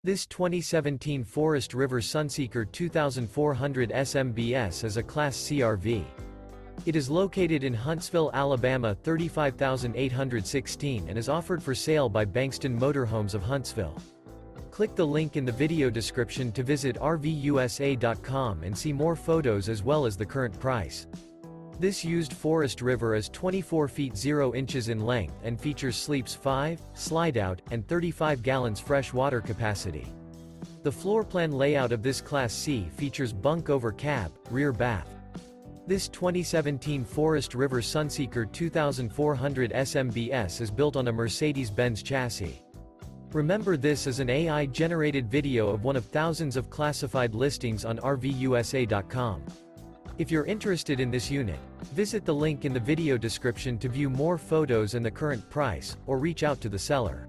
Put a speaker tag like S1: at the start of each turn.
S1: This 2017 Forest River Sunseeker 2400 SMBS is a Class C RV. It is located in Huntsville, Alabama 35816 and is offered for sale by Bankston Motorhomes of Huntsville. Click the link in the video description to visit RVUSA.com and see more photos as well as the current price. This used Forest River is 24 feet 0 inches in length and features sleeps 5, Slideout, and 35 gallons fresh water capacity. The floor plan layout of this Class C features bunk over cab, rear bath. This 2017 Forest River Sunseeker 2400 SMBS is built on a Mercedes Benz chassis. Remember, this is an AI-generated video of one of thousands of classified listings on RVUSA.com. If you're interested in this unit, visit the link in the video description to view more photos and the current price, or reach out to the seller.